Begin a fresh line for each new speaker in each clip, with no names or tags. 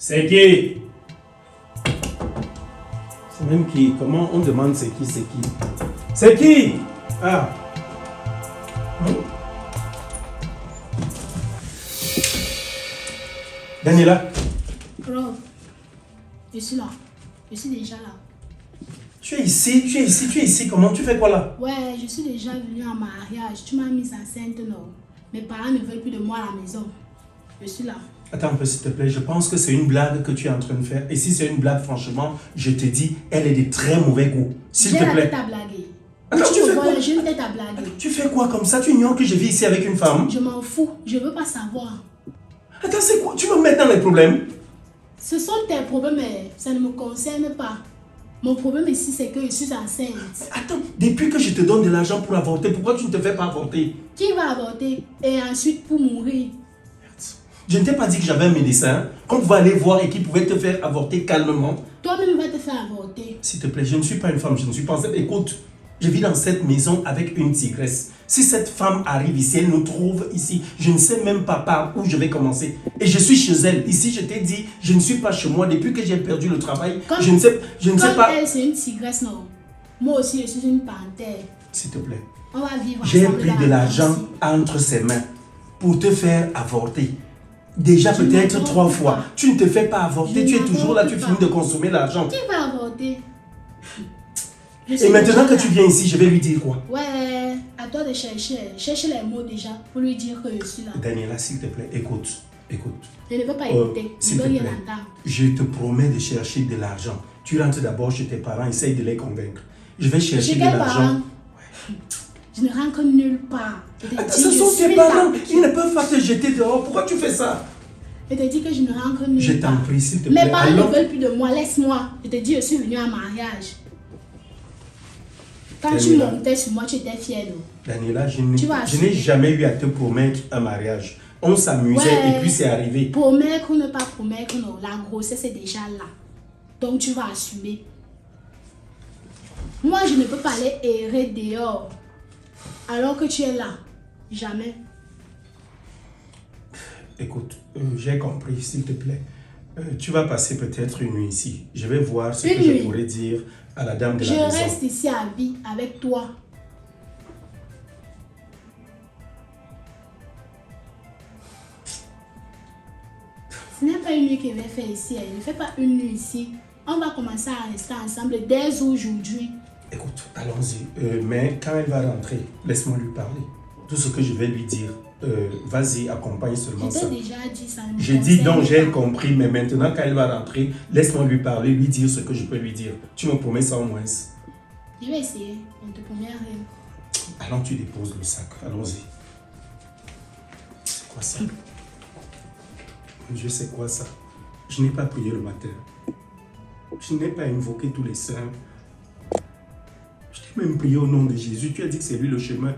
C'est qui? C'est même qui? Comment on demande c'est qui? C'est qui? C'est qui? Ah. Daniela?
Bro, je suis là. Je suis déjà là.
Tu es ici. Comment? Tu fais quoi là?
Ouais, je suis déjà venue en mariage. Tu m'as mise enceinte, non? Mes parents ne veulent plus de moi à la maison. Je suis là.
Attends un peu s'il te plaît, je pense que c'est une blague que tu es en train de faire. Et si c'est une blague, franchement, je te dis, elle est de très mauvais goût. S'il te plaît.
J'ai la tête à blaguer.
Attends, tu fais quoi?
J'ai une tête à blaguer.
Tu fais quoi comme ça? Tu ignores que je vis ici avec une femme?
Je m'en fous. Je veux pas savoir.
Attends, c'est quoi? Tu veux me mettre dans les problèmes?
Ce sont tes problèmes, mais ça ne me concerne pas. Mon problème ici, c'est que je suis enceinte.
Attends, depuis que je te donne de l'argent pour avorter, pourquoi tu ne te fais pas avorter?
Qui va avorter? Et ensuite pour mourir?
Je ne t'ai pas dit que j'avais un médecin qu'on pouvait aller voir et qui pouvait te faire avorter calmement.
Toi-même va te faire avorter.
S'il te plaît, je ne suis pas une femme, je ne suis pas enceinte. Écoute, je vis dans cette maison avec une tigresse. Si cette femme arrive ici, elle nous trouve ici, je ne sais même pas par où je vais commencer. Et je suis chez elle. Ici, je t'ai dit, je ne suis pas chez moi. Depuis que j'ai perdu le travail, je ne sais pas...
Elle, c'est une tigresse, non? Moi aussi, je suis une panthère.
S'il te plaît.
On va vivre ensemble.
J'ai pris de l'argent entre ses mains pour te faire avorter. Déjà peut-être 3 fois. Tu ne te fais pas avorter, tu es toujours là, tu finis de consommer l'argent.
Qui va avorter?
Et maintenant que tu viens ici, je vais lui dire quoi?
Ouais, à toi de chercher. Cherche les mots déjà pour lui dire que je suis là.
Daniela, s'il te plaît, écoute.
Je ne veux pas écouter.
S'il te plaît, je te promets de chercher de l'argent. Tu rentres d'abord chez tes parents, essaye de les convaincre. Je vais chercher de l'argent.
Je ne rentre nulle part.
Ce sont tes parents, ils ne peuvent pas te jeter dehors. Pourquoi tu fais ça?
Je te dis que je ne rentre nulle part.
Je t'en prie, s'il te plaît.
Mes parents ne veulent plus de moi, laisse-moi. Je te dis, je suis venue en mariage. Quand tu montais sur moi, tu étais fière.
Daniela, je n'ai jamais eu à te promettre un mariage. On s'amusait et puis c'est arrivé.
Promettre ou ne pas promettre, non. La grossesse est déjà là. Donc tu vas assumer. Moi, je ne peux pas aller errer dehors. Alors que tu es là. Jamais.
Écoute, j'ai compris, s'il te plaît. Tu vas passer peut-être une nuit ici. Je vais voir ce que je pourrais dire à la dame de la maison.
Je reste ici à vie avec toi. Ce n'est pas une nuit que je vais faire ici. Ne fais pas une nuit ici. On va commencer à rester ensemble dès aujourd'hui.
Écoute, allons-y. Mais quand elle va rentrer, laisse-moi lui parler. Tout ce que je vais lui dire, vas-y, accompagne seulement ça.
Je t'ai déjà dit ça.
J'ai dit donc, j'ai compris, mais maintenant quand elle va rentrer, laisse-moi lui parler, lui dire ce que je peux lui dire. Tu me promets ça au moins?
Je vais essayer, on te promet rien.
Allons, tu déposes le sac, allons-y. C'est quoi ça? Je sais quoi ça? Je n'ai pas prié le matin. Je n'ai pas invoqué tous les saints. Je t'ai même prié au nom de Jésus. Tu as dit que c'est lui le chemin.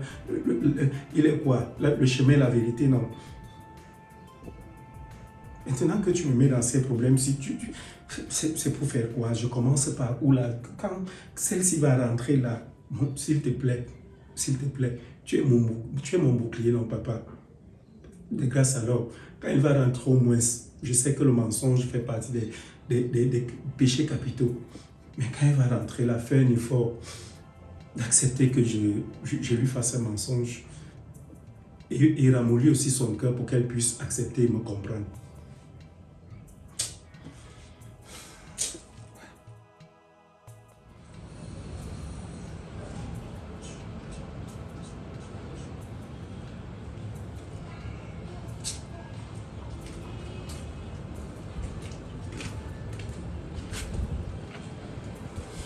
Il est quoi? Le chemin, la vérité, non. Maintenant que tu me mets dans ces problèmes, si c'est pour faire quoi? Je commence par où là? Quand celle-ci va rentrer là, s'il te plaît, tu es mon bouclier, non papa? De grâce alors, quand elle va rentrer au moins, je sais que le mensonge fait partie des péchés capitaux. Mais quand elle va rentrer là, fais un effort d'accepter que je lui fasse un mensonge et ramollir aussi son cœur pour qu'elle puisse accepter et me comprendre.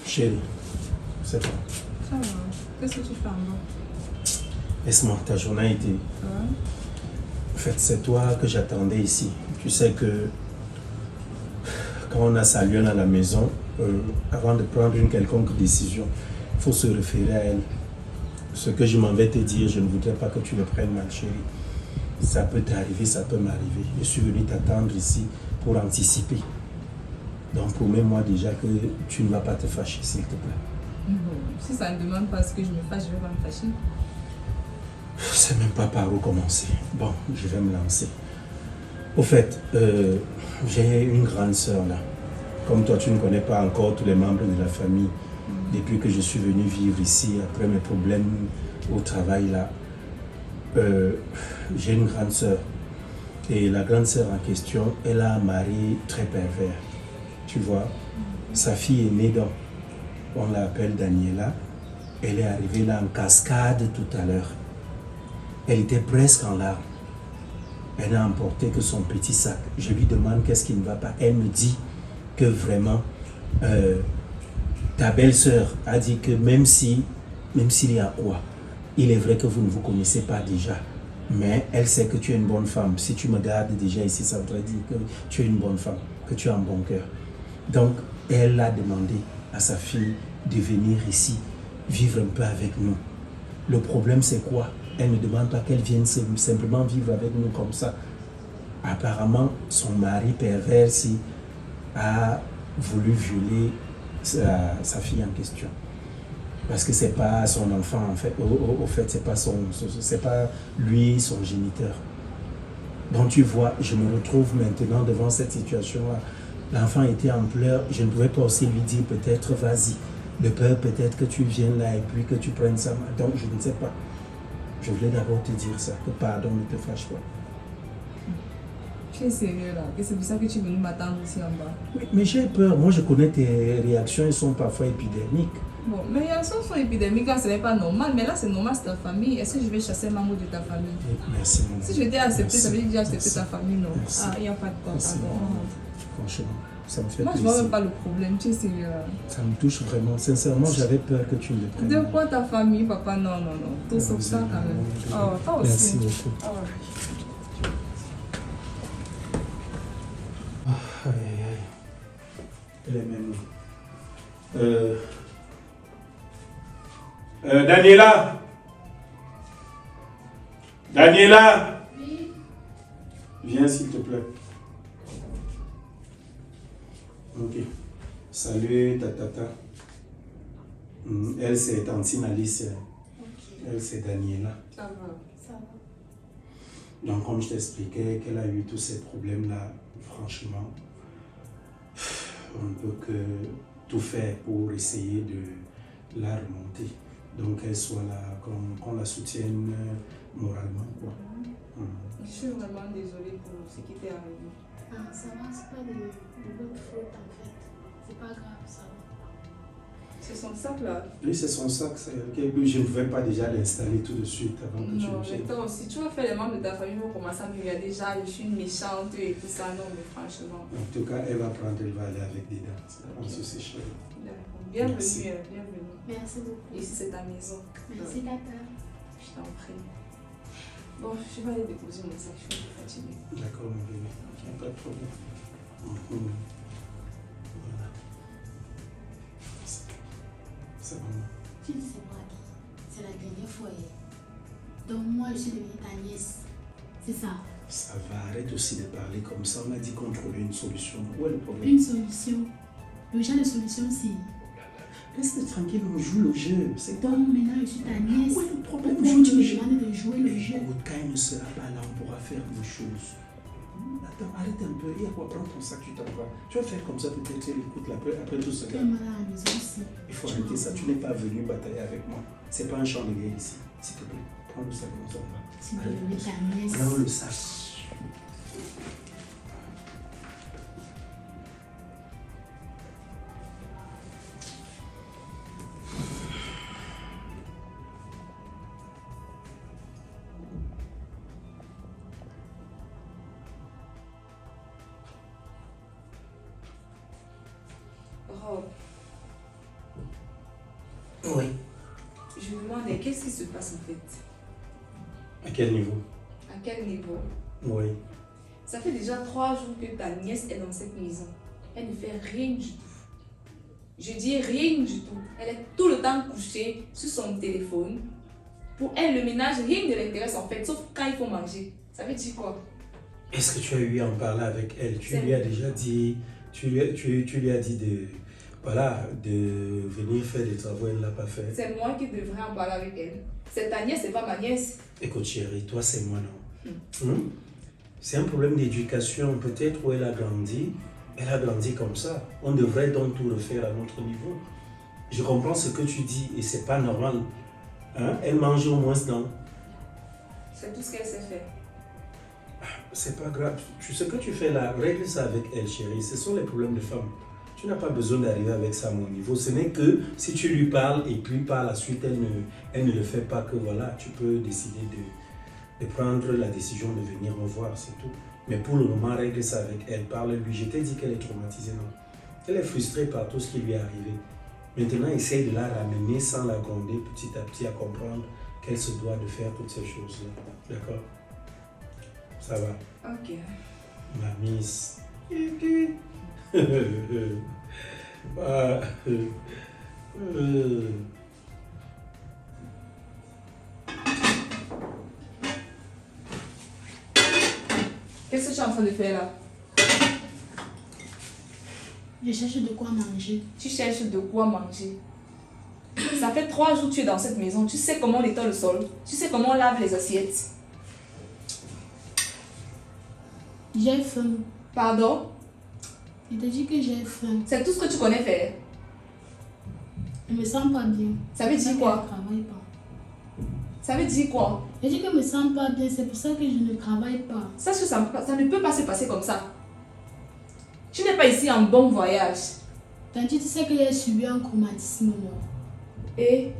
Chérie, c'est bon.
Ça va. Qu'est-ce que tu fais en bas?
Laisse-moi, ta journée a été... En fait, c'est toi que j'attendais ici. Tu sais que quand on a sa lionne à la maison, avant de prendre une quelconque décision, il faut se référer à elle. Ce que je m'en vais te dire, je ne voudrais pas que tu le prennes mal, chérie. Ça peut t'arriver, ça peut m'arriver. Je suis venu t'attendre ici pour anticiper. Donc promets-moi déjà que tu ne vas pas te fâcher, s'il te plaît.
Bon, si ça ne demande pas ce que je me fâche, je ne vais pas me fâcher.
Je ne sais même pas par où commencer. Bon, je vais me lancer. Au fait, j'ai une grande sœur là. Comme toi, tu ne connais pas encore tous les membres de la famille. Depuis que je suis venu vivre ici, après mes problèmes au travail là, j'ai une grande sœur. Et la grande sœur en question, elle a un mari très pervers. Tu vois, sa fille est née dans, on l'appelle Daniela. Elle est arrivée là en cascade tout à l'heure. Elle était presque en larmes. Elle n'a emporté que son petit sac. Je lui demande qu'est-ce qui ne va pas. Elle me dit que vraiment, ta belle-sœur a dit que même s'il y a quoi, il est vrai que vous ne vous connaissez pas déjà. Mais elle sait que tu es une bonne femme. Si tu me gardes déjà ici, ça voudrait dire que tu es une bonne femme, que tu as un bon cœur. Donc, elle a demandé à sa fille de venir ici, vivre un peu avec nous. Le problème, c'est quoi? Elle ne demande pas qu'elle vienne simplement vivre avec nous comme ça. Apparemment, son mari pervers a voulu violer sa fille en question. Parce que c'est pas son enfant, en fait. Au fait, c'est pas lui son géniteur. Donc tu vois, je me retrouve maintenant devant cette situation-là. L'enfant était en pleurs. Je ne pouvais pas aussi lui dire peut-être vas-y. De peur peut-être que tu viennes là et puis que tu prennes sa main. Donc je ne sais pas. Je voulais d'abord te dire ça, que pardon, ne te fâche pas.
Tu es sérieux là? Que c'est pour ça que tu es venu m'attendre ici en bas?
Oui, mais j'ai peur. Moi, je connais tes réactions, elles sont parfois épidermiques.
Bon, mes réactions sont épidémiques quand ce n'est pas normal, mais là c'est normal, c'est ta famille. Est-ce que je vais chasser un membre de ta famille?
Oui, merci, mon
Si je t'ai accepté,
merci.
ça veut dire que j'ai accepté
Merci.
ta famille, non?
Merci.
Ah, il n'y a pas de quoi,
Merci.
pardon.
Franchement, ça me fait
Moi, je
plaisir.
vois même pas le problème, tu es sérieux là?
Ça me touche vraiment. Sincèrement, j'avais peur que tu ne le prennes.
De quoi ta famille, papa? Non, non, non. Tout sauf ça quand même. Oh, toi aussi.
Merci beaucoup.
Oh.
Aïe, aïe, aïe. Elle est même. Daniela! Daniela!
Oui.
Viens s'il te plaît. Ok. Salut ta tata. Elle c'est Tantine Alice.
Ok.
Elle c'est Daniela.
Ça va.
Ça va.
Donc comme je t'expliquais qu'elle a eu tous ces problèmes-là, franchement, on ne peut que tout faire pour essayer de la remonter. Donc qu'elle soit là, qu'on la soutienne moralement. Quoi.
Je suis vraiment désolée pour ce qui t'est arrivé.
Ah, ça va, c'est pas de votre faute en fait. C'est pas grave, ça va.
C'est son sac là?
Oui, c'est son sac. Je ne pouvais pas déjà l'installer tout de suite avant que tu
Non,
me
mais
viennes.
toi aussi, tu vas faire les membres de ta famille vont commencer à me regarder déjà, je suis une méchante et tout ça. Non, mais franchement.
En tout cas, elle va aller avec des dents. On se sèche.
D'accord. Bienvenue,
Merci.
bienvenue.
Merci beaucoup.
Ici, c'est ta maison.
Merci, tata.
Je t'en prie. Bon, je vais aller déposer mon sac, je suis un peu fatiguée.
D'accord, mon bébé. Il n'y a pas de problème. Voilà. Ça va.
Tu dis c'est moi qui. C'est la dernière fois. Donc moi, je suis devenue ta nièce. C'est ça.
Ça va, arrête aussi de parler comme ça. On a dit qu'on trouvait une solution. Où est le problème?
Une solution. Le genre de solution, c'est.
Reste tranquille, on joue le jeu. C'est
Donc maintenant, je suis ta nièce.
Où est le problème?
Pourquoi tu me demandes de jouer le jeu?
Écoute, quand il ne sera pas là, on pourra faire des choses. Attends, arrête un peu. Il y a quoi? Prends ton sac, tu t'en vas. Tu vas faire comme ça, peut-être, écoute, après tout cela.
Fais-moi à la maison aussi.
Il faut arrêter ça. Tu n'es pas venu batailler avec moi. C'est pas un champ de guerre ici. S'il te plaît, prends le sac, on s'en va.
Tu es devenue ta nièce.
Prends le sac.
Rob,
Oui.
je me demandais qu'est-ce qui se passe en fait?
À quel niveau?
À quel niveau?
Oui.
Ça fait déjà 3 jours que ta nièce est dans cette maison. Elle ne fait rien du tout. Je dis rien du tout. Elle est tout le temps couchée sur son téléphone. Pour elle, le ménage, rien ne l'intéresse en fait, sauf quand il faut manger. Ça veut dire quoi?
Est-ce que tu as eu à en parler avec elle? Tu
C'est-
lui as déjà dit, tu lui as dit de venir faire des travaux, elle ne l'a pas fait.
C'est moi qui devrais en parler avec elle. C'est ta nièce, c'est pas ma nièce.
Écoute chérie, toi c'est moi non. C'est un problème d'éducation, peut-être où elle a grandi. Elle a grandi comme ça. On devrait donc tout refaire à notre niveau. Je comprends ce que tu dis et c'est pas normal. Hein? Elle mange au moins dans.
C'est tout ce qu'elle sait faire.
C'est pas grave. Ce que tu fais là, règle ça avec elle, chérie. Ce sont les problèmes de femmes. Tu n'as pas besoin d'arriver avec ça à mon niveau. Ce n'est que si tu lui parles et puis par la suite, elle ne le fait pas, que voilà, tu peux décider de prendre la décision de venir me voir, c'est tout. Mais pour le moment, règle ça avec elle. Parle-lui. Je t'ai dit qu'elle est traumatisée, non? Elle est frustrée par tout ce qui lui est arrivé. Maintenant, essaye de la ramener sans la gronder petit à petit à comprendre qu'elle se doit de faire toutes ces choses-là. D'accord? Ça va?
Ok.
Ma miss. Ah,
Qu'est-ce que tu es en train de faire là?
Je cherche de quoi manger.
Tu cherches de quoi manger. Ça fait 3 jours que tu es dans cette maison. Tu sais comment on étend le sol. Tu sais comment on lave les assiettes.
J'ai faim.
Pardon?
Je te dis que j'ai faim.
C'est tout ce que tu connais faire.
Je me sens pas bien.
Ça veut dire quoi?
Je ne travaille pas.
Ça veut dire quoi?
Je dis que je me sens pas bien, c'est pour ça que je ne travaille pas.
Sache que ça ne peut pas se passer comme ça. Tu n'es pas ici en bon voyage.
Tandis tu sais que j'ai subi un traumatisme, moi.
Et...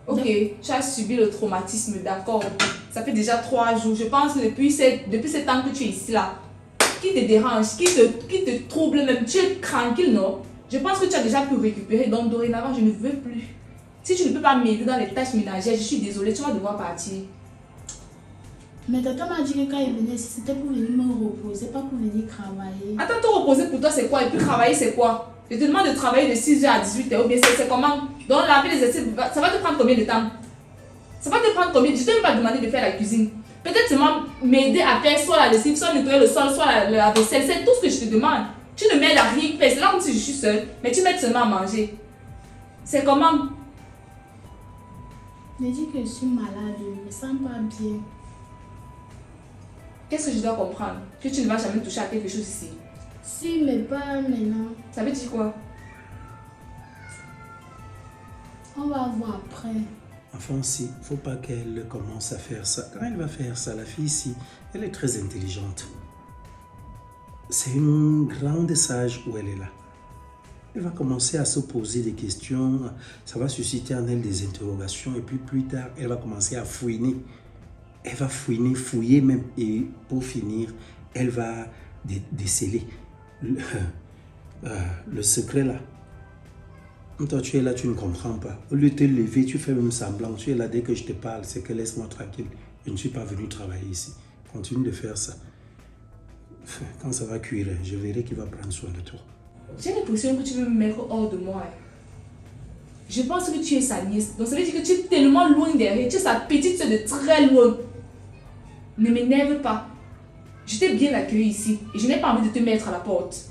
Ok, tu as subi le traumatisme, d'accord. Ça fait déjà 3 jours. Je pense que depuis ce temps que tu es ici là, qui te dérange, qui te trouble même, tu es tranquille, non? Je pense que tu as déjà pu récupérer, donc dorénavant, je ne veux plus. Si tu ne peux pas m'aider dans les tâches ménagères, je suis désolée, tu vas devoir partir.
Mais tonton m'a dit que quand il venait ici, c'était pour venir me reposer, pas pour venir travailler.
Attends, te reposer pour toi, c'est quoi? Et puis travailler, c'est quoi? Je te demande de travailler de 6h à 18h, ou bien c'est comment? Donc laver les assiettes, ça va te prendre combien de temps? Ça va te prendre combien? Je ne t'ai même pas demandé de faire la cuisine. Peut-être seulement m'aider à faire soit la lessive, soit nettoyer le sol, soit la vaisselle. C'est tout ce que je te demande. Tu ne m'aides à rien faire. C'est là comme si je suis seule. Mais tu m'aides seulement à manger. C'est comment?
Je dis que je suis malade, je ne me sens pas bien.
Qu'est-ce que je dois comprendre? Que tu ne vas jamais toucher à quelque chose ici.
Si, mais pas maintenant.
Ça veut dire quoi?
On va voir après.
Enfin, si, il ne faut pas qu'elle commence à faire ça. Quand elle va faire ça, la fille ici, elle est très intelligente. C'est une grande sage où elle est là. Elle va commencer à se poser des questions, ça va susciter en elle des interrogations et puis plus tard, elle va commencer à fouiner. Elle va fouiner, fouiller même et pour finir, elle va déceler le secret là. Toi, tu es là, tu ne comprends pas. Au lieu de te lever, tu fais même semblant. Tu es là, dès que je te parle, c'est que laisse-moi tranquille. Je ne suis pas venu travailler ici. Continue de faire ça. Quand ça va cuire, je verrai qui va prendre soin de toi.
J'ai l'impression que tu veux me mettre hors de moi. Je pense que tu es sa nièce. Donc ça veut dire que tu es tellement loin derrière. Tu es sa petite soeur de très loin. Ne m'énerve pas. Je t'ai bien accueilli ici. Et je n'ai pas envie de te mettre à la porte.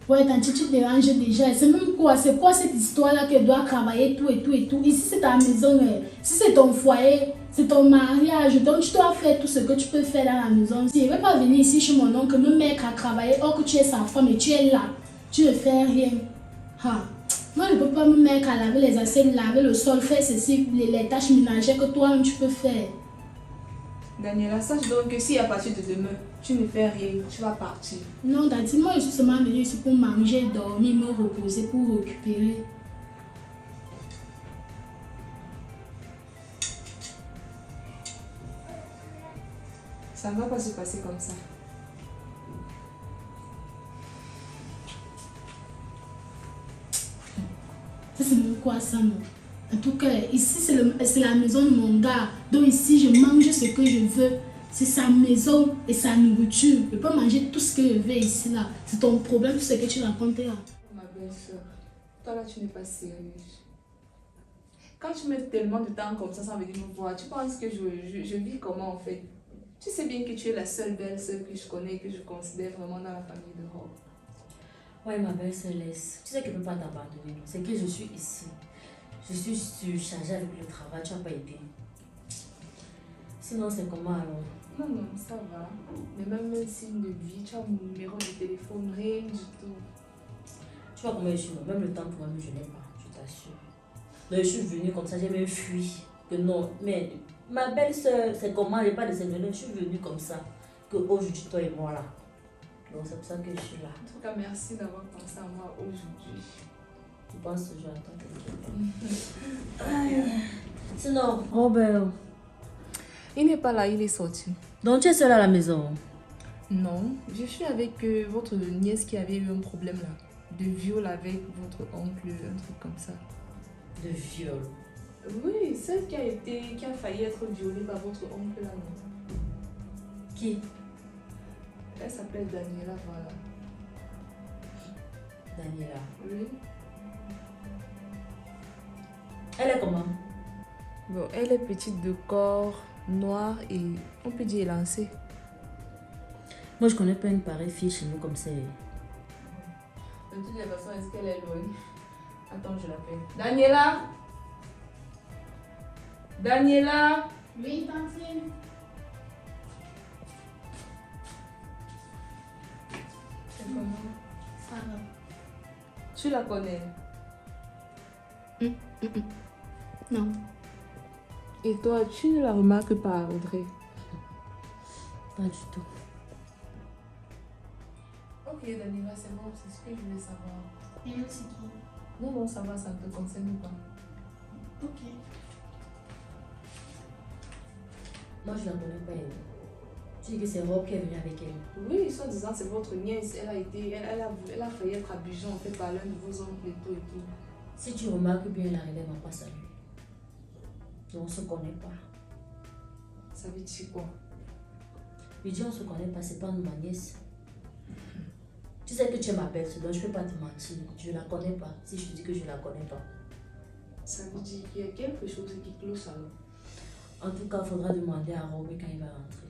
Ouais, tante, tu te déranges déjà. C'est même quoi? C'est quoi cette histoire-là qu'elle doit travailler tout et tout et tout? Ici, c'est ta maison. Si c'est ton foyer, c'est ton mariage. Donc, tu dois faire tout ce que tu peux faire dans la maison. Si elle ne veut pas venir ici chez mon oncle, me mettre à travailler, or que tu es sa femme et tu es là. Tu ne fais rien. Ha. Moi, je ne peux pas me mettre à laver les assiettes, laver le sol, faire ceci, les tâches ménagères que toi-même tu peux faire.
Daniela, sache donc que si à partir de demain, tu ne fais rien, tu vas partir.
Non, Tati, moi je suis seulement venue ici pour manger, dormir, me reposer, pour récupérer.
Ça ne va pas se passer comme ça.
Ça c'est même quoi ça, non? En tout cas, ici c'est la maison de mon gars. Donc ici je mange ce que je veux. C'est sa maison et sa nourriture. Je peux manger tout ce que je veux ici là. C'est ton problème, tout ce que tu racontes là.
Ma belle-soeur, toi là tu n'es pas sérieuse. Quand tu mets tellement de temps comme ça sans venir me voir, tu penses que je vis comment en fait? Tu sais bien que tu es la seule belle-soeur que je connais et que je considère vraiment dans la famille de Rob.
Ouais, ma belle-soeur, laisse. Tu sais que je ne peux pas t'abandonner. C'est que je suis ici. Je suis surchargée avec le travail, tu n'as pas été. Sinon, c'est comment alors?
Non, non, ça va. Mais même un signe de vie, tu as mon numéro de téléphone, rien du tout.
Tu vois comment je suis, même le temps pour moi, je n'ai pas, je t'assure. Donc, je suis venue comme ça, j'ai même fui. Que non, mais ma belle-sœur, c'est comment, j'ai pas de ses je suis venue comme ça. Que aujourd'hui, toi et moi là. Donc, c'est pour ça que je suis là.
En tout cas, merci d'avoir pensé à moi aujourd'hui.
Tu penses toujours à toi, sinon, Robert.
Il n'est pas là, il est sorti.
Donc, tu es seule à la maison?
Non, je suis avec votre nièce qui avait eu un problème là. De viol avec votre oncle, un truc comme ça.
De viol?
Oui, celle qui a failli être violée par votre oncle là. Non?
Qui?
Elle s'appelle Daniela, voilà.
Daniela.
Oui.
Elle est comment?
Bon, elle est petite de corps, noire et on peut dire élancée.
Moi, je connais pas une pareille fille chez nous comme ça.
De toutes les façons, est-ce qu'elle est loin? Attends, je l'appelle. Daniela? Daniela?
Oui, tantine.
C'est comment?
Ça va.
Tu la connais?
Non.
Et toi, tu ne la remarques pas, Audrey?
Pas du tout.
Ok, Daniela, c'est bon, c'est ce que je voulais savoir.
Et elle, c'est qui?
Non, non, ça va, ça ne te concerne pas.
Ok.
Moi, je la connais pas, elle. Tu dis que c'est Rob qui est venu avec elle.
Oui, soit disant, c'est votre nièce. Elle a failli être abusée en fait par l'un de vos oncles et tout et tout.
Si tu remarques bien, la relève n'a pas salué. Donc, on ne se connaît pas.
Ça veut dire quoi?
Je dis on ne se connaît pas, c'est pas ma nièce. Tu sais que tu es ma belle, donc je ne peux pas te mentir. Je ne la connais pas, si je te dis que je ne la connais pas.
Ça veut dire qu'il y a quelque chose qui cloche alors.
En tout cas, il faudra demander à Robert quand il va rentrer.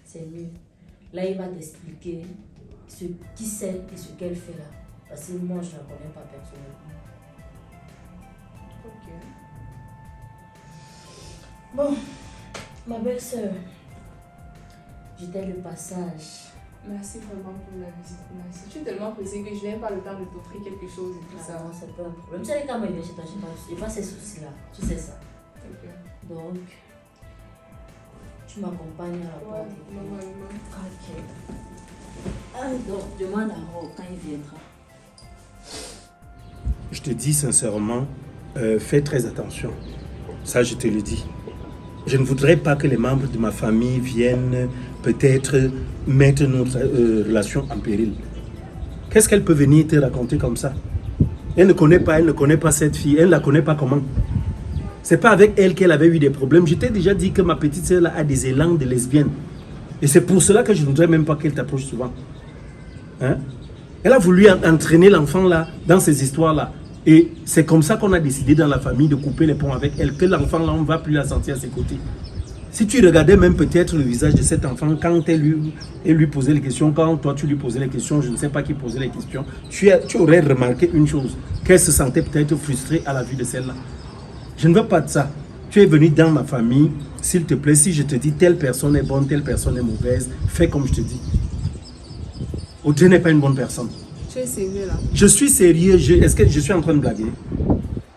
C'est mieux. Là, il va t'expliquer ce qui c'est et ce qu'elle fait là. Parce que moi, je ne la connais pas personnellement.
Ok.
Bon, ma belle-sœur, j'étais le passage.
Merci vraiment pour la visite. Merci. Je suis tellement pressée que je n'ai pas le temps de t'offrir quelque chose et tout ça.
Non, c'est pas un problème. Tu sais, quand moi, il vient chez toi, je n'ai pas ces soucis-là. Tu sais ça.
Ok.
Donc, tu m'accompagnes à la porte.
Ouais, normalement.
Ok. Ah, donc, demande à Rob quand il viendra.
Je te dis sincèrement, fais très attention. Ça, je te le dis. Je ne voudrais pas que les membres de ma famille viennent peut-être mettre notre relation en péril. Qu'est-ce qu'elle peut venir te raconter comme ça? Elle ne connaît pas cette fille. Elle ne la connaît pas comment. C'est pas avec elle qu'elle avait eu des problèmes. Je t'ai déjà dit que ma petite sœur a des élans de lesbienne. Et c'est pour cela que je ne voudrais même pas qu'elle t'approche souvent. Hein? Elle a voulu entraîner l'enfant là dans ces histoires-là. Et c'est comme ça qu'on a décidé dans la famille de couper les ponts avec elle, que l'enfant là, on ne va plus la sentir à ses côtés. Si tu regardais même peut-être le visage de cet enfant, quand elle lui posait les questions, quand toi tu lui posais les questions, je ne sais pas qui posait les questions, tu aurais remarqué une chose, qu'elle se sentait peut-être frustrée à la vue de celle-là. Je ne veux pas de ça. Tu es venu dans ma famille, s'il te plaît, si je te dis telle personne est bonne, telle personne est mauvaise, fais comme je te dis. Audrey n'est pas une bonne personne.
Tu es sérieux là?
Je suis sérieux. Est-ce que je suis en train de blaguer?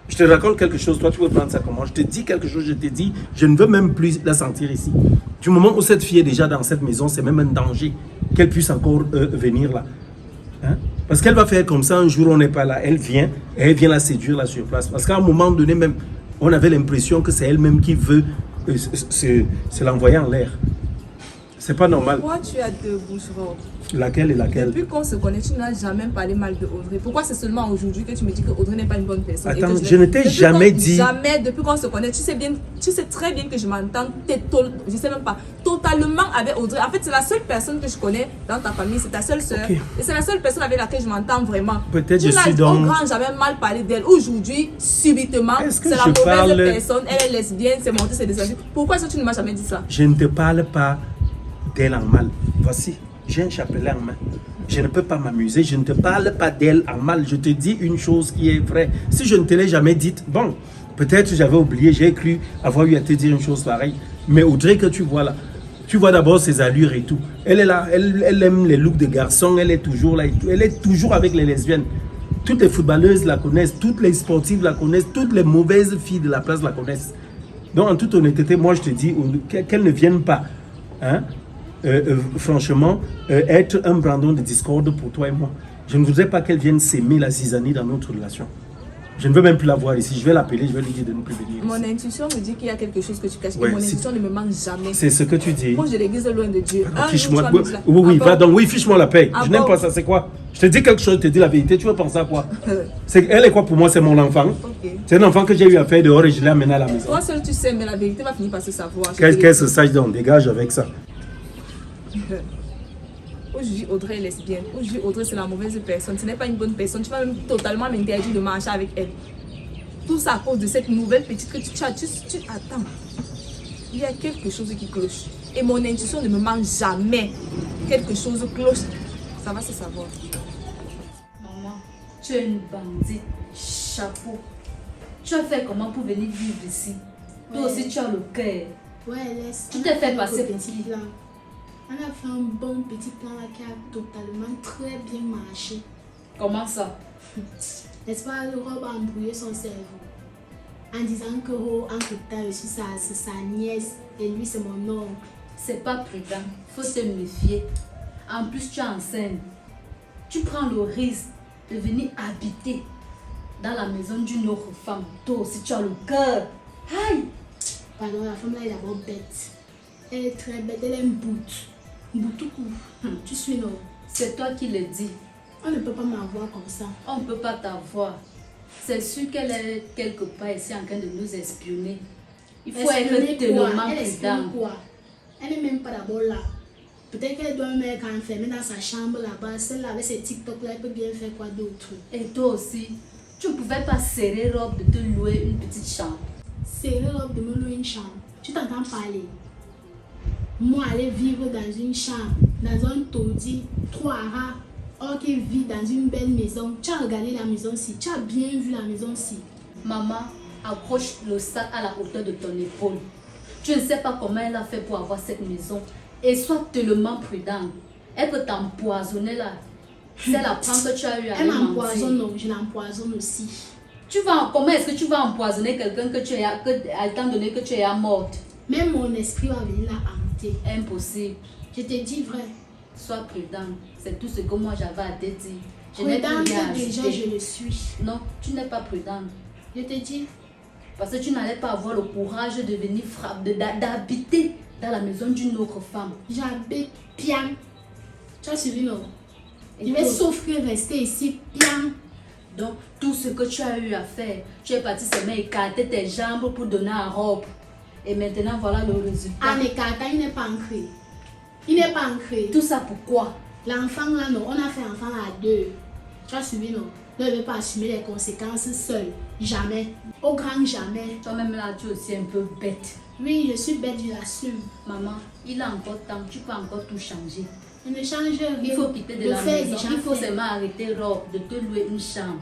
Je te raconte quelque chose, toi tu veux prendre ça comment? Je te dis quelque chose, je te dis, je ne veux même plus la sentir ici. Du moment où cette fille est déjà dans cette maison, c'est même un danger qu'elle puisse encore venir là. Hein? Parce qu'elle va faire comme ça, un jour on n'est pas là, elle vient, et elle vient la séduire là sur place. Parce qu'à un moment donné même, on avait l'impression que c'est elle-même qui veut se l'envoyer en l'air. C'est pas normal.
Pourquoi tu as deux bouches, Rob?
Laquelle et laquelle?
Depuis qu'on se connaît, tu n'as jamais parlé mal de Audrey. Pourquoi c'est seulement aujourd'hui que tu me dis que Audrey n'est pas une bonne personne?
Attends, je ne t'ai jamais dit.
Jamais, depuis qu'on se connaît, tu sais très bien que je m'entends, je sais même pas, totalement avec Audrey. En fait, c'est la seule personne que je connais dans ta famille, c'est ta seule sœur.
Okay.
Et c'est la seule personne avec laquelle je m'entends vraiment.
Peut-être je suis
Tu
donc.
n'as jamais mal parlé d'elle. Aujourd'hui, subitement, c'est la mauvaise personne, elle est lesbienne, c'est monté, c'est descendu. Pourquoi est-ce que tu ne m'as jamais dit ça?
Je ne te parle pas d'elle en mal. Voici, j'ai un chapelet en main. Je ne peux pas m'amuser, je ne te parle pas d'elle en mal. Je te dis une chose qui est vraie. Si je ne te l'ai jamais dite, bon, Peut-être j'avais oublié, j'ai cru avoir eu à te dire une chose pareille. Mais Audrey que tu vois là, tu vois d'abord ses allures et tout. Elle est là, elle aime les looks de garçon, elle est toujours là et tout. Elle est toujours avec les lesbiennes. Toutes les footballeuses la connaissent, toutes les sportives la connaissent, toutes les mauvaises filles de la place la connaissent. Donc en toute honnêteté, moi je te dis qu'elle ne vienne pas, hein, franchement, être un brandon de discorde pour toi et moi. Je ne voudrais pas qu'elle vienne s'aimer la zizanie dans notre relation. Je ne veux même plus la voir ici. Je vais l'appeler, je vais lui dire de ne plus venir.
Mon intuition me dit qu'il y a quelque chose que tu caches.
Ouais,
et mon intuition ne me manque jamais.
C'est ce que tu dis.
Moi, je l'église loin de Dieu.
Fiche-moi. Oui, va donc. Oui, fiche-moi la paix. Je n'aime pas ça. C'est quoi? Je te dis quelque chose, je te dis la vérité. Tu veux penser à quoi? Elle est quoi pour moi? C'est mon enfant.
Okay.
C'est un enfant que j'ai eu à faire dehors et je l'ai amené à la maison.
Toi seul, tu sais, mais la vérité va finir par se savoir.
Qu'est-ce que ça? Donc, dégage avec ça.
Aujourd'hui, Audrey est lesbienne. Aujourd'hui, Audrey, c'est la mauvaise personne. Ce n'est pas une bonne personne. Tu vas même totalement m'interdire de marcher avec elle. Tout ça à cause de cette nouvelle petite que tu attends. Il y a quelque chose qui cloche. Et mon intuition ne me manque jamais. Quelque chose cloche. Ça va se savoir.
Maman, tu es une bandite. Chapeau. Tu as fait comment pour venir vivre ici? Toi aussi, tu as le cœur.
Ouais, laisse.
Tu t'es fait passer pour qui?
plan. On a fait un bon petit plan là qui a totalement très bien marché.
Comment ça?
N'est-ce pas, le robe a embrouillé son cerveau en disant que entre temps je suis sa nièce et lui c'est mon oncle.
C'est pas prudent. Faut se méfier. En plus, tu es enceinte. Tu prends le risque de venir habiter dans la maison d'une autre femme. Toi aussi, tu as le cœur. Aïe!
Pardon, la femme là est d'abord bête. Elle est très bête, elle est une boute. Boutoukou. Tu suis non?
C'est toi qui le dis.
On ne peut pas m'avoir comme ça.
On ne peut pas t'avoir. C'est sûr qu'elle est quelque part ici en train de nous espionner. Il faut être tellement prudent.
Quoi? Elle n'est même pas d'abord là. Peut-être qu'elle doit me mettre enfermée dans sa chambre là-bas. Celle-là avec ses TikTok là, elle peut bien faire quoi d'autre?
Et toi aussi, tu ne pouvais pas serrer robe de te louer une petite chambre.
Serrer robe de me louer une chambre. Tu t'entends parler? Moi, aller vivre dans une chambre, dans un taudis, 3 rats. Or qui vit dans une belle maison. Tu as regardé la maison-ci. Tu as bien vu la maison-ci.
Maman, accroche le sac à la hauteur de ton épaule. Tu ne sais pas comment elle a fait pour avoir cette maison. Et sois tellement prudent. Elle peut t'empoisonner là. C'est la prendre que tu as eu à
elle m'empoisonne, non, je l'empoisonne aussi.
Comment est-ce que tu vas empoisonner quelqu'un étant donné que tu es morte?
Même mon esprit va venir la hanter.
Impossible.
Je te dis vrai.
Sois prudent. C'est tout ce que moi j'avais à te dire. Je n'ai plus rien à
déjà,
ajouter.
je le suis.
Non, tu n'es pas prudente.
Je te dis.
Parce que tu n'allais pas avoir le courage de venir d'habiter dans la maison d'une autre femme.
J'habite bien. Tu as suivi, non?
Et
je vais sauf que rester ici bien.
Donc, tout ce que tu as eu à faire, tu es parti seulement écarter tes jambes pour donner à robe. Et maintenant, voilà le résultat.
En écartant, il n'est pas ancré. Il n'est pas ancré.
Tout ça pourquoi?
L'enfant là, non, on a fait enfant à 2. Tu as suivi, non? Ne veut pas assumer les conséquences seul. Jamais. Au grand jamais.
Toi-même là, tu es aussi un peu bête.
Oui, je suis bête, je l'assume.
Maman, il a encore temps, tu peux encore tout changer.
Je ne change rien.
Il faut quitter de la maison. Il faut seulement arrêter robe de te louer une chambre.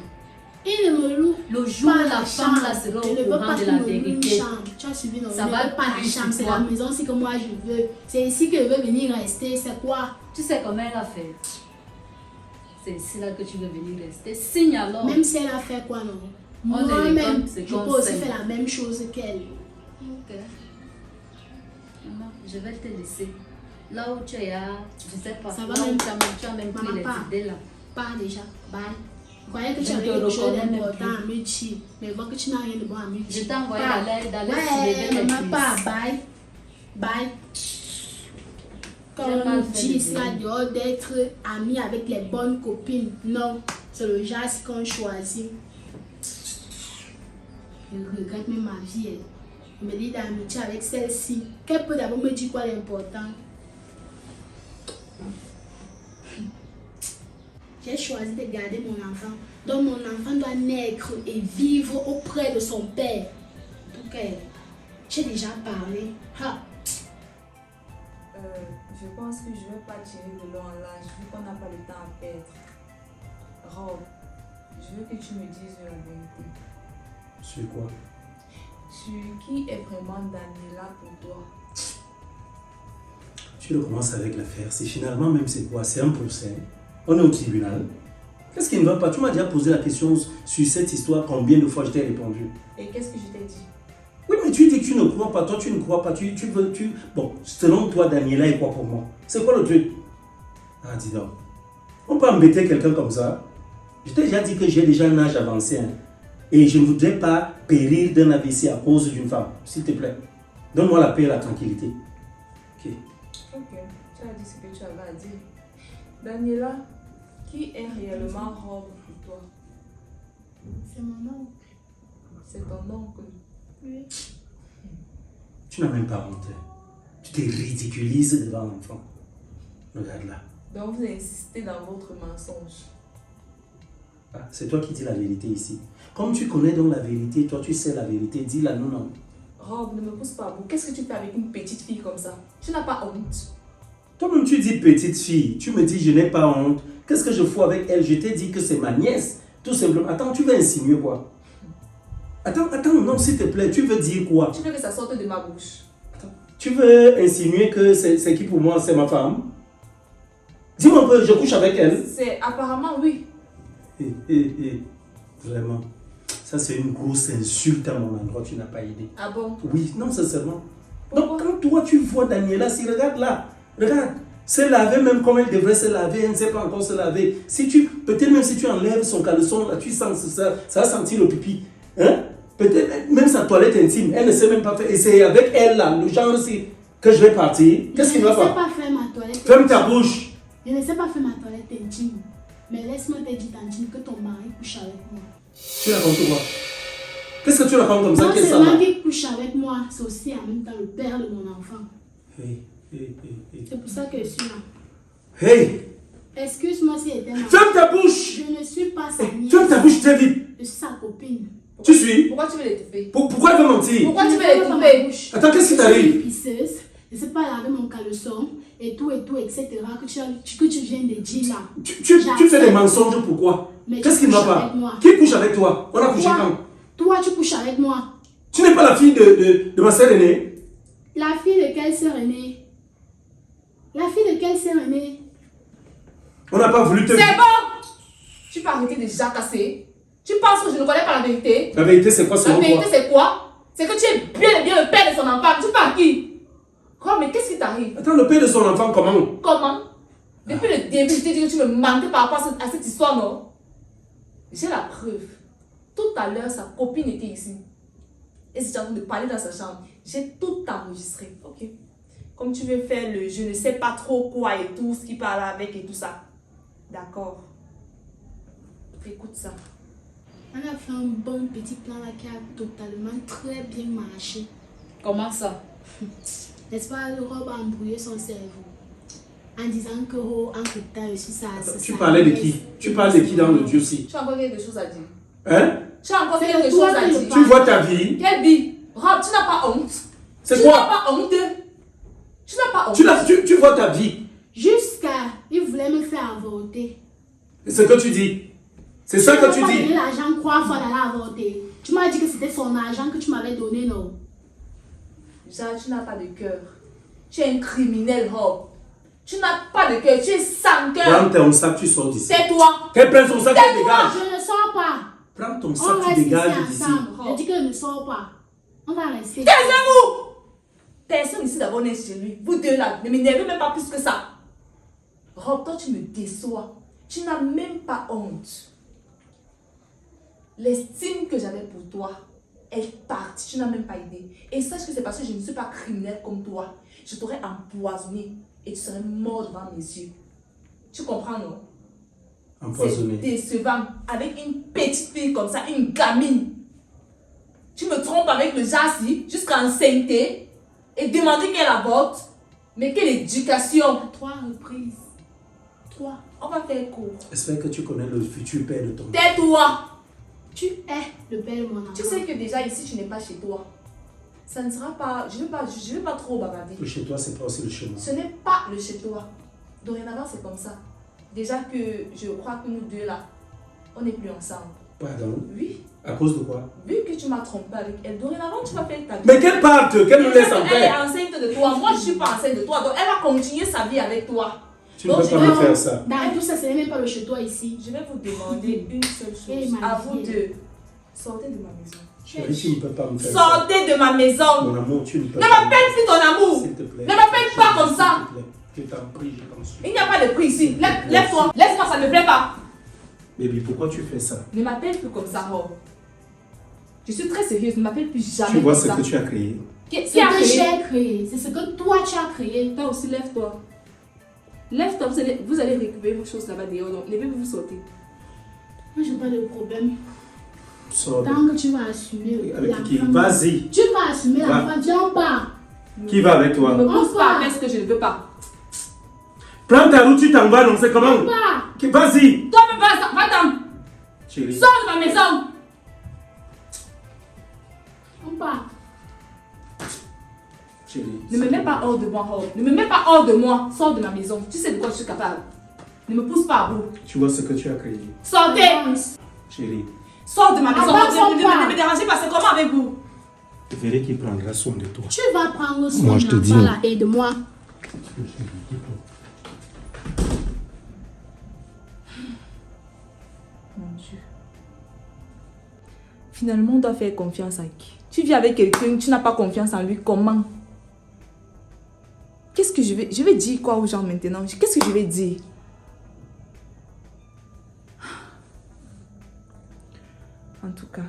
Il ne me loue
le jour où la femme là sera au courant de la vérité.
Tu as suivi, non?
Ça va
pas la chambre, c'est la maison que moi je veux. C'est ici que je veux venir rester. C'est quoi?
Tu sais comment elle a fait? C'est ici là que tu veux venir rester. Signe alors.
Même si elle a fait quoi, non? Moi-même, je peux aussi faire la même chose qu'elle.
Ok. Maman, je vais te laisser. Là où tu es, je sais pas.
Ça va
là
même.
Tu as même pris les idées là.
Pas déjà. Bye. Je croyais que tu avais quelque chose d'important à me dire. Mais vois que tu n'as rien de bon à me dire.
Je t'ai envoyé d'aller
ouais, maman, pas. Bye. Bye. Comme on dit ça dehors d'être ami avec les bonnes copines. Non, c'est le genre qu'on choisit. Je regrette même ma vie. Je me dis d'amitié avec celle-ci. Qu'elle peut d'abord me dire quoi d'important. J'ai choisi de garder mon enfant. Donc mon enfant doit naître et vivre auprès de son père. Donc j'ai déjà parlé. Ha.
Je pense que je ne vais pas tirer de long en large vu qu'on n'a pas le temps à perdre. Rob, je veux que tu me dises la vérité.
C'est quoi?
qui est vraiment Daniela pour toi?
Tu recommences avec l'affaire. C'est finalement même c'est quoi? C'est un procès. On est au tribunal. Qu'est-ce qui ne va pas? Tu m'as déjà posé la question sur cette histoire. Combien de fois je t'ai répondu?
Et qu'est-ce que je t'ai dit?
Oui, mais tu dis que tu ne crois pas. Toi, tu ne crois pas. Bon, selon toi, Daniela est quoi pour moi? C'est quoi le truc? Ah, dis donc. On peut embêter quelqu'un comme ça? Je t'ai déjà dit que j'ai déjà un âge avancé. Hein, et je ne voudrais pas périr d'un AVC à cause d'une femme. S'il te plaît. Donne-moi la paix et la tranquillité. Ok.
Ok, tu as dit ce que tu avais à dire. Daniela, qui est réellement Rob pour toi?
C'est mon oncle.
C'est ton oncle.
Oui.
Tu n'as même pas honte. Tu te ridiculises devant l'enfant. Regarde là.
Donc vous insistez dans votre mensonge.
Ah, c'est toi qui dis la vérité ici. Comme tu connais donc la vérité, toi tu sais la vérité, dis-la non, non.
Rob, ne me pousse pas à bout. Qu'est-ce que tu fais avec une petite fille comme ça? Tu n'as pas honte?
Toi-même tu dis petite fille, tu me dis je n'ai pas honte. Qu'est-ce que je fous avec elle? Je t'ai dit que c'est ma nièce, tout simplement. Attends, tu veux insinuer quoi? Attends, non s'il te plaît, tu veux dire quoi?
Tu veux que ça sorte de ma bouche?
Attends, tu veux insinuer que c'est qui pour moi? C'est ma femme? Dis-moi un peu, je couche avec elle?
C'est apparemment oui.
Vraiment, ça c'est une grosse insulte à mon endroit, tu n'as pas idée.
Ah bon?
Oui, non, sincèrement.
Pourquoi?
Donc quand toi tu vois Daniela, si regarde là, regarde, se laver même comme elle devrait se laver, elle ne sait pas encore se laver. Si tu, peut-être même si tu enlèves son caleçon, là, tu sens ça va sentir le pipi. Hein? Peut-être même sa toilette intime, elle ne sait même pas faire. Et c'est avec elle là, le genre aussi, que je vais partir. Qu'est-ce qui ne va
Je ne sais
pas?
pas faire ma toilette.
Ferme ta bouche.
Je ne sais pas faire ma toilette intime. Mais laisse-moi te dire, Tantine, que ton mari couche avec moi.
Tu racontes quoi? Qu'est-ce que tu racontes comme ça?
Non
Qu'est-ce que ça
seulement
va?
qu'il couche avec moi, c'est aussi en même temps le père de mon enfant.
Hey.
C'est pour ça que je suis là.
Hey!
Excuse-moi si elle était malade.
Ferme ta bouche!
Je ne suis pas sa nièce.
Ferme ta bouche très vite!
Je suis sa copine.
Tu suis?
Pourquoi tu veux l'étouffer?
Pourquoi elle veut mentir?
Pourquoi tu veux
Je ne ferme pas ma
l'étouffer?
bouche.
Attends, qu'est-ce qui
Je suis
t'arrive?
une pisseuse. Je ne sais pas laver mon caleçon et tout, etc. Que tu viens de dire là.
Tu fais des mensonges, pourquoi?
Mais
Qu'est-ce
tu
qui ne va
couches
pas?
avec moi.
Qui couche avec toi? On a couché
Toi,
quand?
toi, tu couches avec moi.
Tu n'es pas la fille de ma sœur aînée?
La fille de quelle sœur aînée? La fille de quelle sœur aînée?
On n'a pas voulu te...
C'est bon! Tu peux arrêter de jacasser. Tu penses que je ne connais pas la vérité?
La vérité, c'est quoi
La
selon
vérité,
toi?
c'est quoi? C'est que tu es bien et bien le père de son enfant. Tu parles à qui? Oh, mais qu'est-ce qui t'arrive?
Attends, le père de son enfant, comment?
Comment? Depuis le début, je t'ai dit que tu me mentais par rapport à cette histoire, non? J'ai la preuve. Tout à l'heure, sa copine était ici. Et si tu as envie de parler dans sa chambre, j'ai tout enregistré. Ok. Comme tu veux faire le je ne sais pas trop quoi et tout, ce qui parle avec et tout ça. D'accord. Écoute ça.
On a fait un bon petit plan là qui a totalement très bien marché.
Comment ça?
N'est-ce pas, le Rob a embrouillé son cerveau en disant que oh, en tout temps, je suis ça.
Tu parlais de qui? Tu parles de qui dans le Dieu aussi?
Tu as encore quelque chose à dire?
Hein?
Tu as encore
C'est
quelque
toi
chose à
qui le
dire?
parles.
Tu vois ta vie?
Quelle vie? Rob, tu n'as pas honte?
C'est
Tu n'as
quoi?
pas honte? Tu n'as pas honte?
Tu vois ta vie?
Jusqu'à, il voulait me faire avorter.
C'est ce que tu dis? C'est ça que tu
Tu m'as
dis?
donné l'argent 3 fois d'aller avorter. Tu m'as dit que c'était son argent que tu m'avais donné, non?
Jacques, tu n'as pas de cœur. Tu es un criminel, Rob. Tu n'as pas de cœur. Tu es sans cœur.
Prends ton sac, tu sors d'ici.
Tais-toi.
Qu'elle prenne son sac, elle dégage.
Je ne sors pas.
Prends ton
On
sac, tu
reste
dégages
ici
d'ici.
ensemble. Je dis que je ne sors pas. On va rester.
Taisez-vous. Personne ici d'abord n'est chez lui. Vous deux là, ne m'énervez même pas plus que ça. Rob, toi tu me déçois. Tu n'as même pas honte. L'estime que j'avais pour toi, elle est partie. Tu n'as même pas idée. Et sache que c'est parce que je ne suis pas criminel comme toi. Je t'aurais empoisonné et tu serais mort devant mes yeux. Tu comprends, non? C'est
Empoisonné.
décevant. Avec une petite fille comme ça, une gamine. Tu me trompes avec le jassi jusqu'à enceinte et demander qu'elle avorte. Mais quelle éducation!
3 reprises. 3.
On va faire court.
J'espère que tu connais le futur père de ton...
Tais-toi!
Tu es le père de mon enfant.
Tu sais que déjà ici, tu n'es pas chez toi. Ça ne sera pas... Je ne vais pas trop bavarder.
Le chez toi, c'est pas aussi le chez moi.
Ce n'est pas le chez toi. Dorénavant, c'est comme ça. Déjà que je crois que nous deux là, on n'est plus ensemble.
Pardon?
Oui.
À cause de quoi?
Vu que tu m'as trompé avec elle, dorénavant, tu vas faire ta vie.
Mais qu'elle parte, qu'elle nous laisse en
Elle est
paix.
enceinte de toi. Moi, je ne suis pas enceinte de toi. Donc, elle va continuer sa vie avec toi.
Tu ne peux pas me faire ça.
Dans tout ça, ce n'est même pas le chez toi ici.
Je vais vous demander une seule
Eh,
chose.
ma
À vous
vie.
deux. Sortez de ma maison.
Chérie, tu ne peux pas me faire ça.
Sortez de ma maison.
Mon amour, tu ne peux
Ne
pas.
m'appelle plus ton amour.
S'il te plaît.
Ne m'appelle pas comme ça.
Je t'en prie, je t'en supplie.
Il n'y a pas de prix ici. Lève-toi. Laisse-moi, ça ne me plaît pas.
Baby, pourquoi tu fais ça?
Ne m'appelle plus comme ça, Rob. Je suis très sérieuse. Ne m'appelle plus jamais
Tu vois
comme
ce
ça.
que tu as créé.
C'est
Qui a
ce que
créé?
j'ai créé. C'est ce que toi, tu as créé.
Toi aussi, lève-toi. Lève-toi. Vous allez récupérer vos choses là-bas dehors. Donc, levez-vous, vous sortez.
Moi, je n'ai pas de problème.
Sors.
Tant que tu vas assumer.
Avec qui?
l'enfant.
Vas-y.
Tu vas assumer
Va.
l'enfant. Viens pas.
Qui va avec
Ne
toi?
me pousse
Enfin.
pas à faire ce que je ne veux pas.
Prends ta route, tu t'en vas, non? C'est comment?
Pas.
Vas-y.
Toi-même, va-t'en.
Chérie.
Sors de ma maison.
Pas.
Chérie.
Ne me mets pas hors de moi, Rob. Ne me mets pas hors de moi. Sors de ma maison. Tu sais de quoi je suis capable. Ne me pousse pas à bout.
Tu vois ce que tu as créé.
Sortez.
Chérie.
Sors de ma maison.
Avance
Ne me dérangez pas. C'est comment avec vous?
Je verrai qui prendra soin de toi.
Tu vas prendre soin
Moi, je
de
te dis.
l'enfant là. Aide-moi.
Mon Dieu. Finalement, on doit faire confiance à qui? Tu vis avec quelqu'un, tu n'as pas confiance en lui, comment? Qu'est-ce que je vais dire quoi aux gens maintenant? Qu'est-ce que je vais dire? En tout cas,